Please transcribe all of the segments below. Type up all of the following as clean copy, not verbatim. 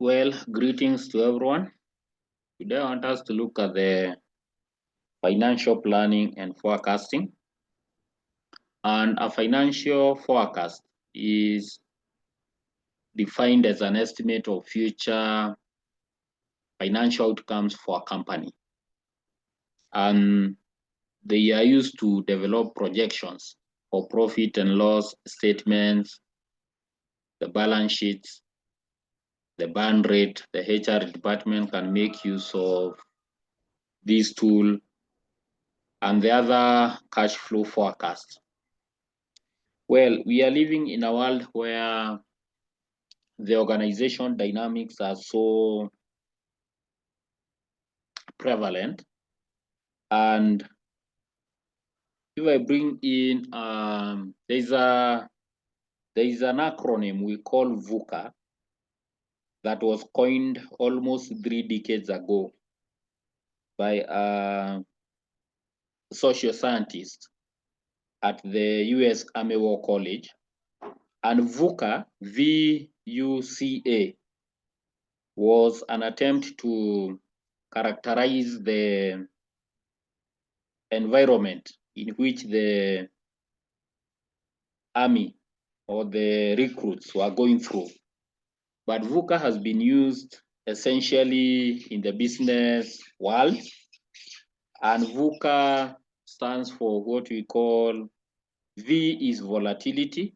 Well, greetings to everyone. Today I want us to look at the financial planning and forecasting. And a financial forecast is defined as an estimate of future financial outcomes for a company. And they are used to develop projections for profit and loss statements, the balance sheets, the burn rate. The HR department can make use of this tool and the other cash flow forecast. Well, we are living in a world where the organization dynamics are so prevalent. And if I bring in, there's an acronym we call VUCA that was coined almost 3 decades ago by a social scientist at the US Army War College. And VUCA, VUCA, was an attempt to characterize the environment in which the army or the recruits were going through. But VUCA has been used essentially in the business world, and VUCA stands for what we call V is volatility,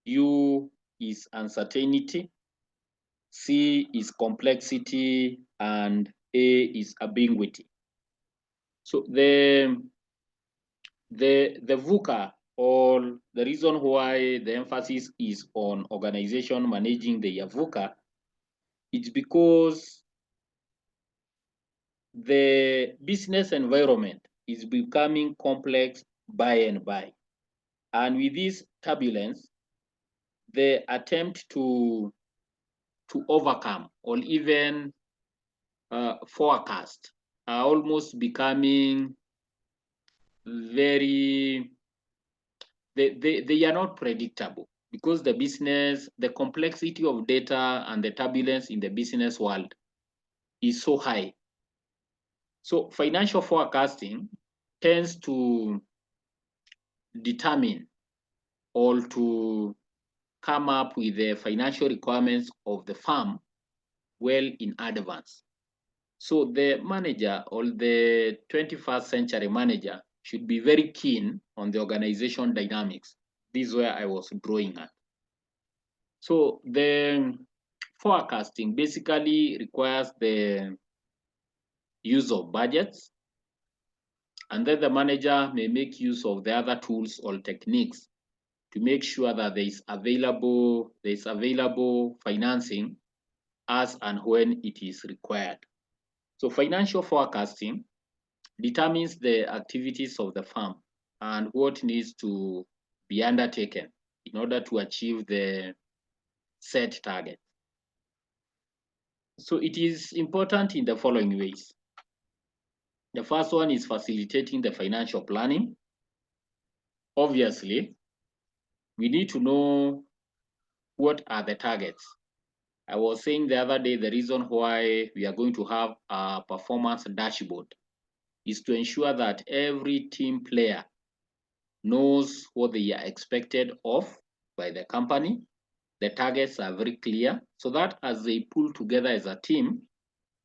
U is uncertainty, C is complexity, and A is ambiguity. So the VUCA, or the reason why the emphasis is on organization managing the VUCA, it's because the business environment is becoming complex by and by. And with this turbulence, the attempt to overcome or even forecast are almost becoming very, they are not predictable, because the complexity of data and the turbulence in the business world is so high. So financial forecasting tends to determine or to come up with the financial requirements of the firm well in advance. So the manager, or the 21st century manager, should be very keen on the organization dynamics. This is where I was drawing at. So the forecasting basically requires the use of budgets, and then the manager may make use of the other tools or techniques to make sure that there is available financing as and when it is required. So financial forecasting determines the activities of the firm and what needs to be undertaken in order to achieve the set target. So it is important in the following ways. The first one is facilitating the financial planning. Obviously, we need to know what are the targets. I was saying the other day, the reason why we are going to have a performance dashboard is to ensure that every team player knows what they are expected of by the company. The targets are very clear, so that as they pull together as a team,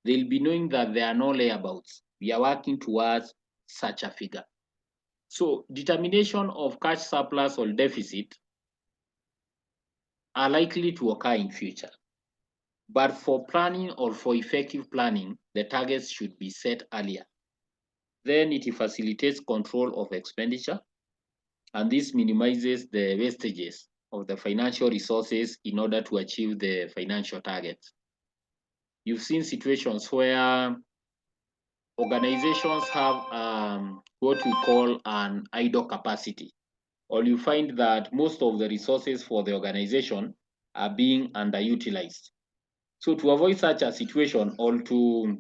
they'll be knowing that there are no layabouts. We are working towards such a figure. So determination of cash surplus or deficit are likely to occur in future. But for planning or for effective planning, the targets should be set earlier. Then it facilitates control of expenditure, and this minimizes the wastages of the financial resources in order to achieve the financial targets. You've seen situations where organizations have what we call an idle capacity, or you find that most of the resources for the organization are being underutilized. So to avoid such a situation, or to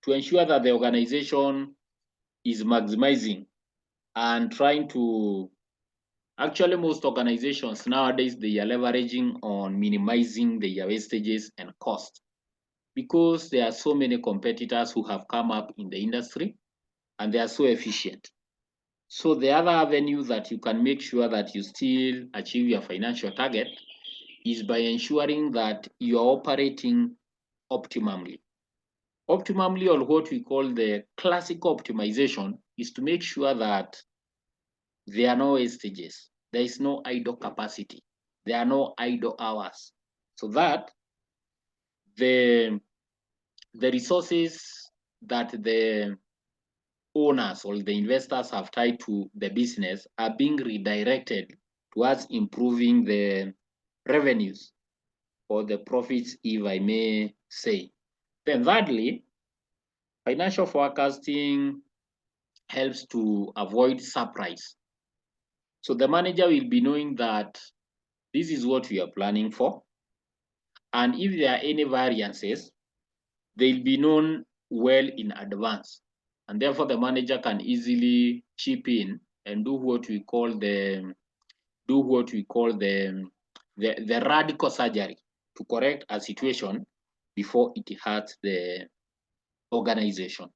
ensure that the organization is maximizing and trying to Actually, most organizations nowadays, they are leveraging on minimizing their wastages and cost because there are so many competitors who have come up in the industry and they are so efficient. So the other avenue that you can make sure that you still achieve your financial target is by ensuring that you are operating optimally. Optimally, or what we call the classic optimization, is to make sure that there are no wastages, there is no idle capacity, there are no idle hours, so that the resources that the owners or the investors have tied to the business are being redirected towards improving the revenues or the profits, if I may say. Then thirdly, financial forecasting helps to avoid surprise. So the manager will be knowing that this is what we are planning for. And if there are any variances, they'll be known well in advance. And therefore the manager can easily chip in and do what we call the radical surgery to correct a situation before it hurts the organization.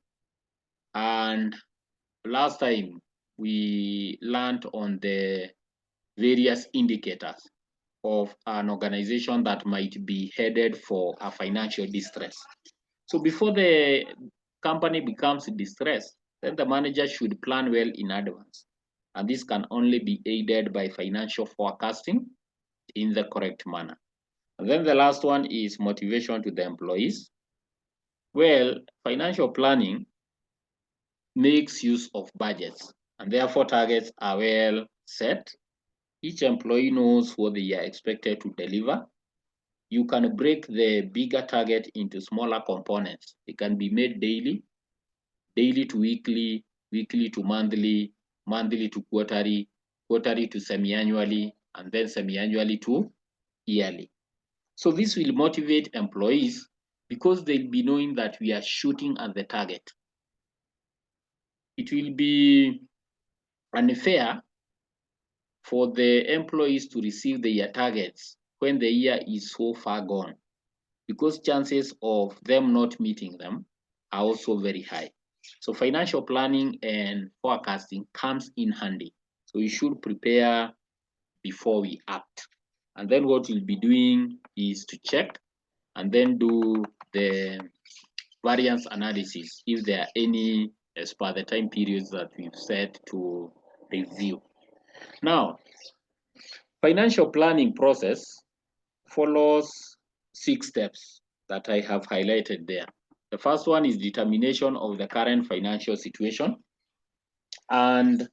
And last time we learned on the various indicators of an organization that might be headed for a financial distress. So before the company becomes distressed, then the manager should plan well in advance. And this can only be aided by financial forecasting in the correct manner. And then the last one is motivation to the employees. Well, financial planning makes use of budgets, and therefore targets are well set. Each employee knows what they are expected to deliver. You can break the bigger target into smaller components. It can be made daily, daily to weekly, weekly to monthly, monthly to quarterly, quarterly to semi-annually, and then semi-annually to yearly. So this will motivate employees because they'll be knowing that we are shooting at the target. It will be unfair for the employees to receive their targets when the year is so far gone, because chances of them not meeting them are also very high. So financial planning and forecasting comes in handy. So we should prepare before we act. And then what we'll be doing is to check and then do the variance analysis if there are any as per the time periods that we've set to review. Now, financial planning process follows 6 steps that I have highlighted there. The first one is determination of the current financial situation. And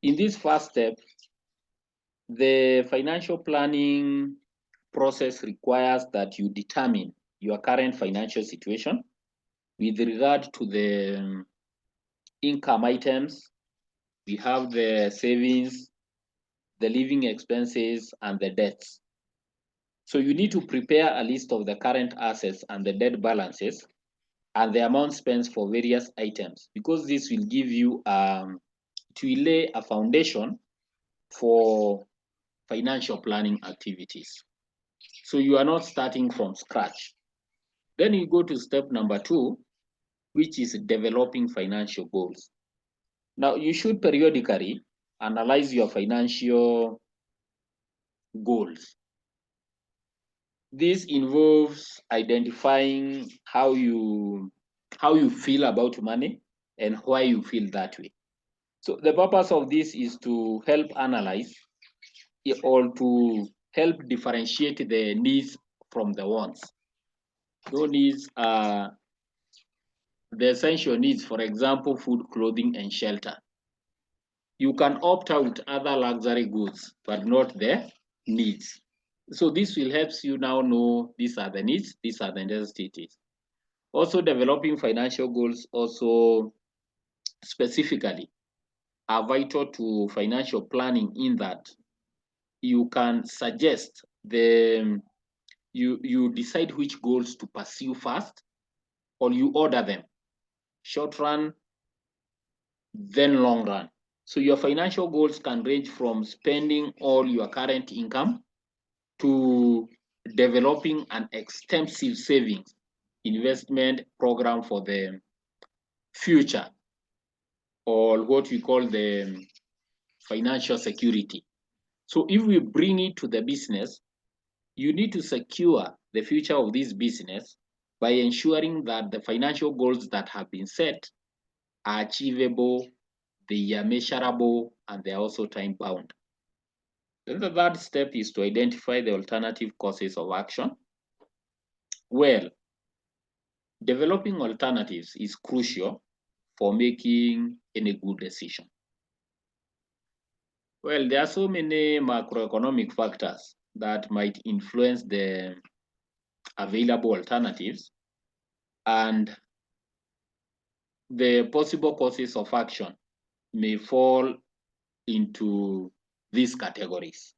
in this first step, the financial planning process requires that you determine your current financial situation with regard to the income items. We have the savings, the living expenses, and the debts. So you need to prepare a list of the current assets and the debt balances and the amount spent for various items, because this will give you to lay a foundation for financial planning activities. So you are not starting from scratch. Then you go to step number 2, which is developing financial goals. Now you should periodically analyze your financial goals. This involves identifying how you feel about money and why you feel that way. So the purpose of this is to help analyze or to help differentiate the needs from the wants. Those needs are the essential needs, for example, food, clothing, and shelter. You can opt out other luxury goods, but not the needs. So this will help you now know these are the needs, these are the necessities. Also, developing financial goals also specifically are vital to financial planning, in that you can suggest you decide which goals to pursue first, or you order them: short run, then long run. So your financial goals can range from spending all your current income to developing an extensive savings investment program for the future, or what we call the financial security. So if we bring it to the business, you need to secure the future of this business by ensuring that the financial goals that have been set are achievable, they are measurable, and they are also time bound. Then the third step is to identify the alternative courses of action. Well, developing alternatives is crucial for making any good decision. Well, there are so many macroeconomic factors that might influence the available alternatives, and the possible courses of action may fall into these categories.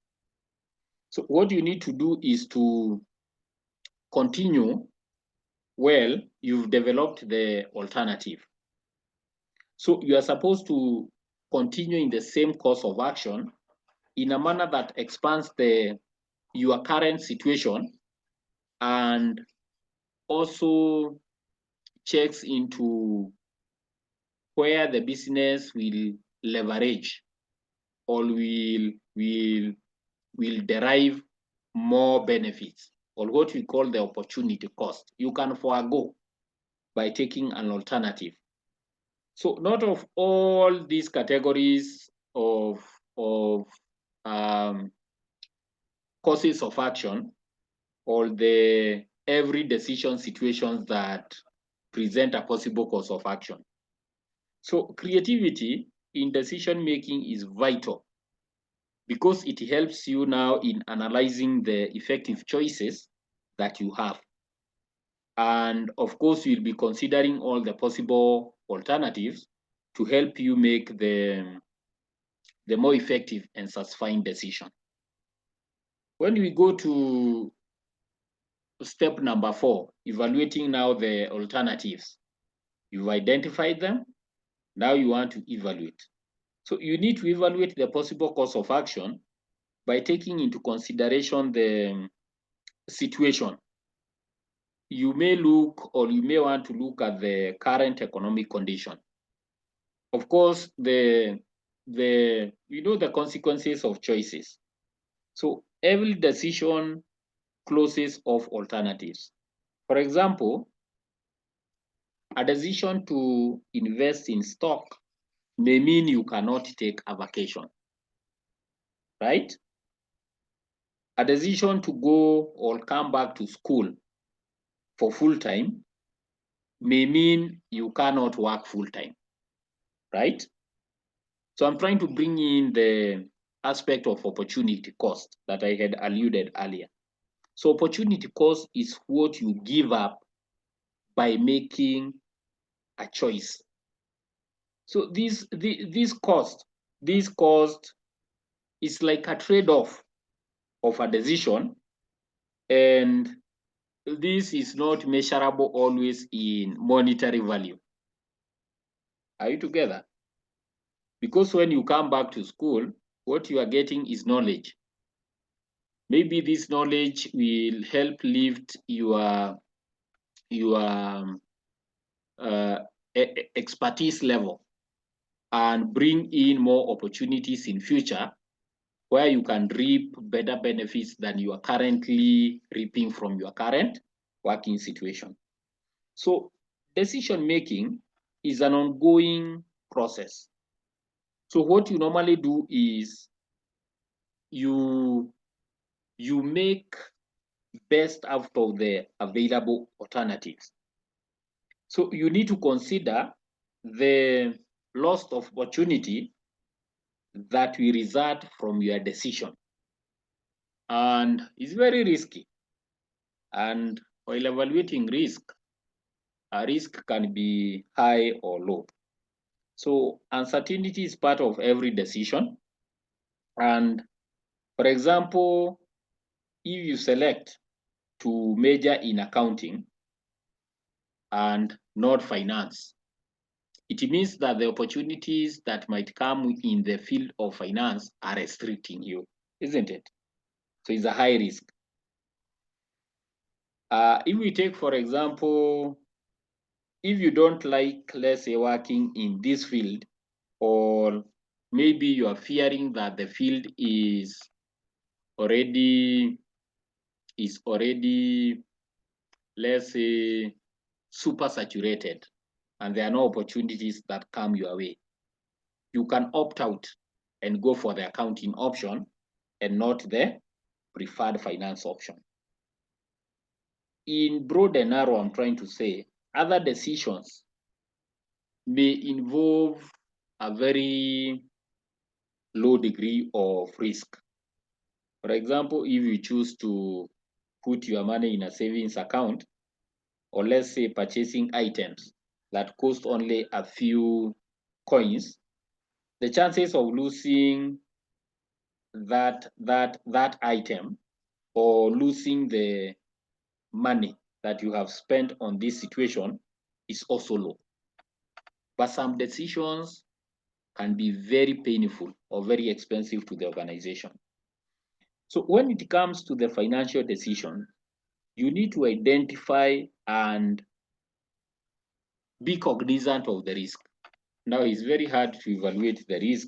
So what you need to do is to continue. Well, you've developed the alternative. So you are supposed to continue in the same course of action in a manner that expands your current situation and also checks into where the business will leverage or will derive more benefits, or what we call the opportunity cost. You can forego by taking an alternative. So not of all these categories of courses of action or the every decision situations that present a possible course of action. So creativity in decision making is vital because it helps you now in analyzing the effective choices that you have. And of course, you'll be considering all the possible alternatives to help you make the more effective and satisfying decision. When we go to step number 4, evaluating now the alternatives. You've identified them, now you want to evaluate. So you need to evaluate the possible course of action by taking into consideration the situation. You may look, or you may want to look at the current economic condition. Of course, the consequences of choices. So every decision closes off alternatives. For example, a decision to invest in stock may mean you cannot take a vacation, right? A decision to go or come back to school for full time may mean you cannot work full time, right? So I'm trying to bring in the aspect of opportunity cost that I had alluded earlier. So opportunity cost is what you give up by making a choice. So this cost is like a trade-off of a decision, and this is not measurable always in monetary value. Are you together? Because when you come back to school, what you are getting is knowledge. Maybe this knowledge will help lift your expertise level and bring in more opportunities in future where you can reap better benefits than you are currently reaping from your current working situation. So decision making is an ongoing process. So what you normally do is you make best out of the available alternatives. So you need to consider the loss of opportunity that will result from your decision. And it's very risky. And while evaluating risk, a risk can be high or low. So uncertainty is part of every decision. And for example, if you select to major in accounting and not finance, it means that the opportunities that might come in the field of finance are restricting you, isn't it? So it's a high risk. If we take, for example, if you don't like, let's say, working in this field, or maybe you are fearing that the field is already, let's say, super saturated, and there are no opportunities that come your way, you can opt out and go for the accounting option and not the preferred finance option. In broad and narrow, I'm trying to say, other decisions may involve a very low degree of risk. For example, if you choose to put your money in a savings account, or let's say purchasing items that cost only a few coins, the chances of losing that item or losing the money that you have spent on this situation is also low. But some decisions can be very painful or very expensive to the organization. So when it comes to the financial decision, you need to identify and be cognizant of the risk. Now, it's very hard to evaluate the risk.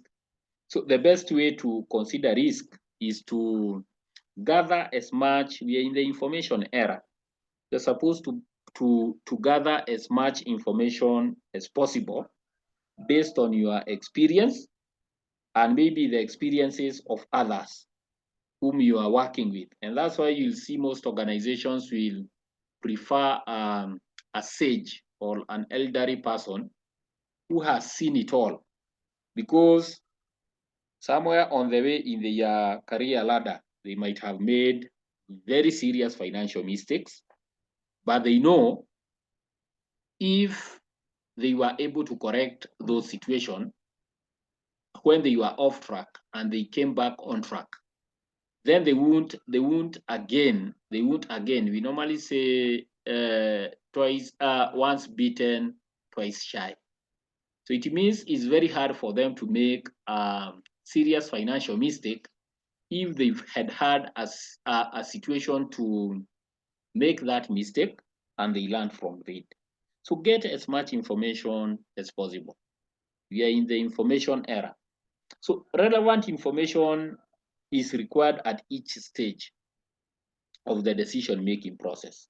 So the best way to consider risk is to gather as much. We are in the information era. You're supposed to gather as much information as possible based on your experience and maybe the experiences of others whom you are working with. And that's why you'll see most organizations will prefer a sage or an elderly person who has seen it all, because somewhere on the way in their career ladder, they might have made very serious financial mistakes, but they know if they were able to correct those situations when they were off track and they came back on track, then they won't again. We normally say once bitten, twice shy. So it means it's very hard for them to make serious financial mistake if they've had a situation to make that mistake and they learn from it. So get as much information as possible. We are in the information era. So relevant information is required at each stage of the decision-making process.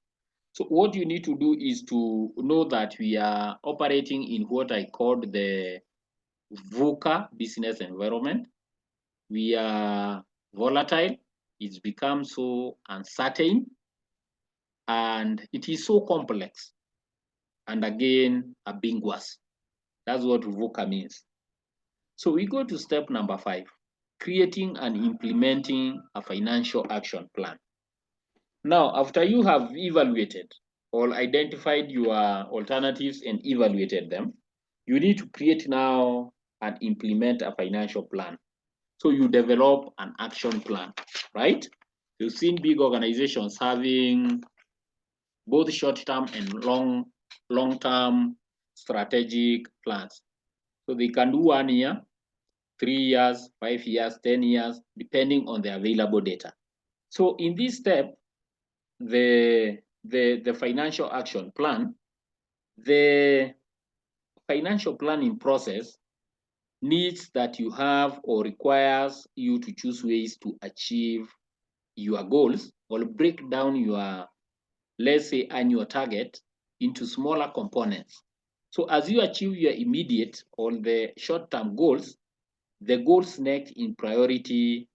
So what you need to do is to know that we are operating in what I called the VUCA business environment. We are volatile. It's become so uncertain, and it is so complex, and again, ambiguous. That's what VUCA means. So we go to step number 5, creating and implementing a financial action plan. Now, after you have evaluated or identified your alternatives and evaluated them, you need to create now and implement a financial plan. So you develop an action plan, right? You've seen big organizations having both short-term and long-term strategic plans. So they can do 1 year, 3 years, 5 years, 10 years, depending on the available data. So in this step, the financial action plan, the financial planning process needs that you have or requires you to choose ways to achieve your goals or break down your, let's say, annual target into smaller components. So as you achieve your immediate or the short-term goals, the goals next in priority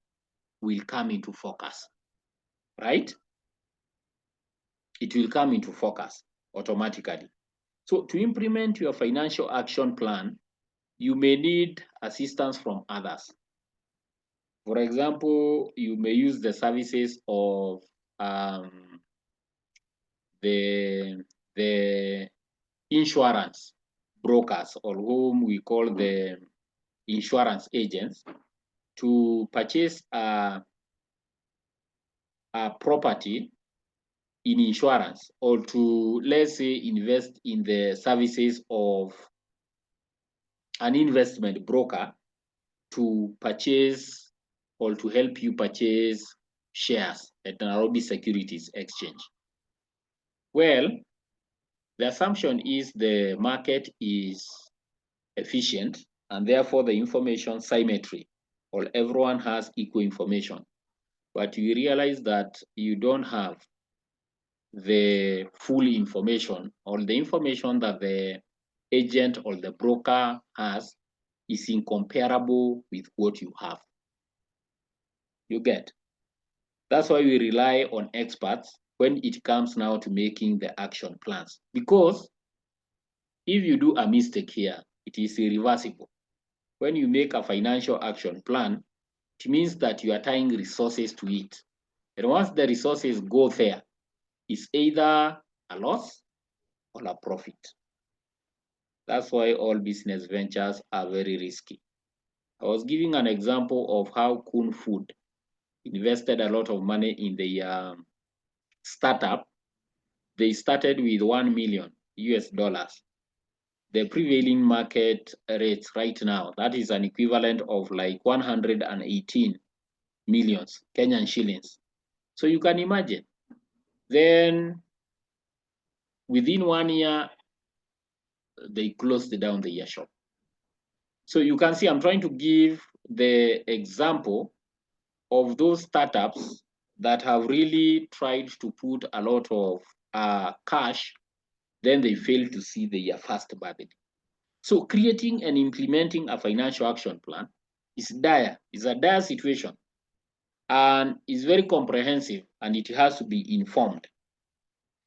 will come into focus, right? It will come into focus automatically. So to implement your financial action plan, you may need assistance from others. For example, you may use the services of the insurance brokers, or whom we call the insurance agents, to purchase a property in insurance, or to, let's say, invest in the services of an investment broker to purchase or to help you purchase shares at Nairobi Securities Exchange? Well, the assumption is the market is efficient and therefore the information symmetry, or everyone has equal information. But you realize that you don't have the full information, or the information that the agent or the broker has is incomparable with what you have. You get? That's why we rely on experts when it comes now to making the action plans. Because if you do a mistake here, it is irreversible. When you make a financial action plan, it means that you are tying resources to it. And once the resources go there, it's either a loss or a profit. That's why all business ventures are very risky. I was giving an example of how Kun Food invested a lot of money in the startup. They started with 1 million US dollars. The prevailing market rates right now, that is an equivalent of like 118 millions Kenyan shillings. So you can imagine. Then within 1 year, they closed down the year shop. So you can see I'm trying to give the example of those startups that have really tried to put a lot of cash, then they fail to see their first birthday. So creating and implementing a financial action plan is dire. It's a dire situation, and it's very comprehensive, and it has to be informed.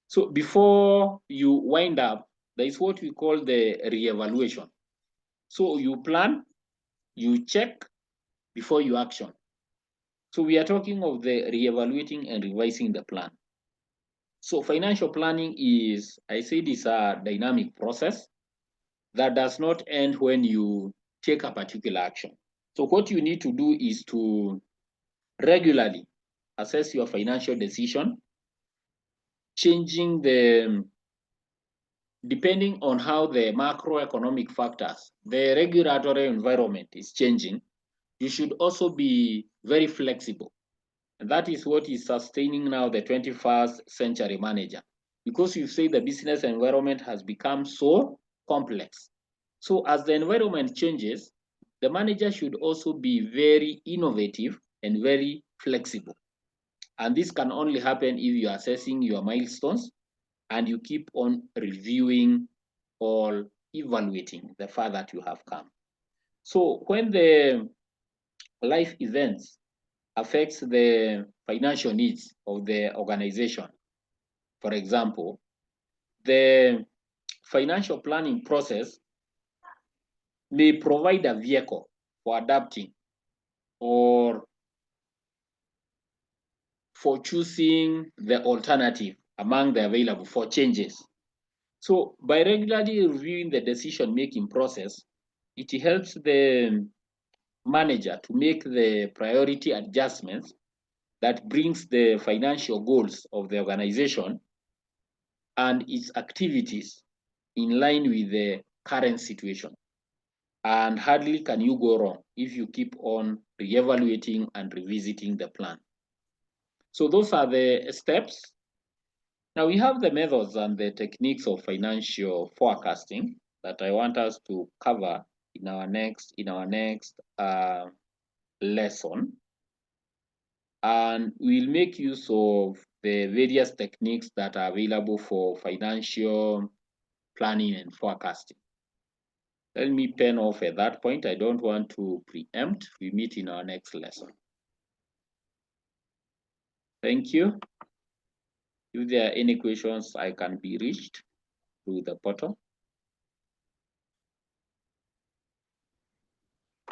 So before you wind up, there is what we call the reevaluation. So you plan, you check before you action. So we are talking of the reevaluating and revising the plan. So financial planning is, I say this a dynamic process that does not end when you take a particular action. So what you need to do is to regularly assess your financial decision, changing depending on how the macroeconomic factors, the regulatory environment is changing. You should also be very flexible. And that is what is sustaining now the 21st century manager. Because you say the business environment has become so complex. So as the environment changes, the manager should also be very innovative and very flexible. And this can only happen if you are assessing your milestones and you keep on reviewing or evaluating the far that you have come. So when the life events affects the financial needs of the organization, for example, the financial planning process may provide a vehicle for adapting or for choosing the alternative among the available for changes. So by regularly reviewing the decision-making process, it helps the manager to make the priority adjustments that brings the financial goals of the organization and its activities in line with the current situation. And hardly can you go wrong if you keep on reevaluating and revisiting the plan. So those are the steps. Now we have the methods and the techniques of financial forecasting that I want us to cover in our next lesson. And we'll make use of the various techniques that are available for financial planning and forecasting. Let me pen off at that point. I don't want to preempt. We meet in our next lesson. Thank you. If there are any questions, I can be reached through the portal.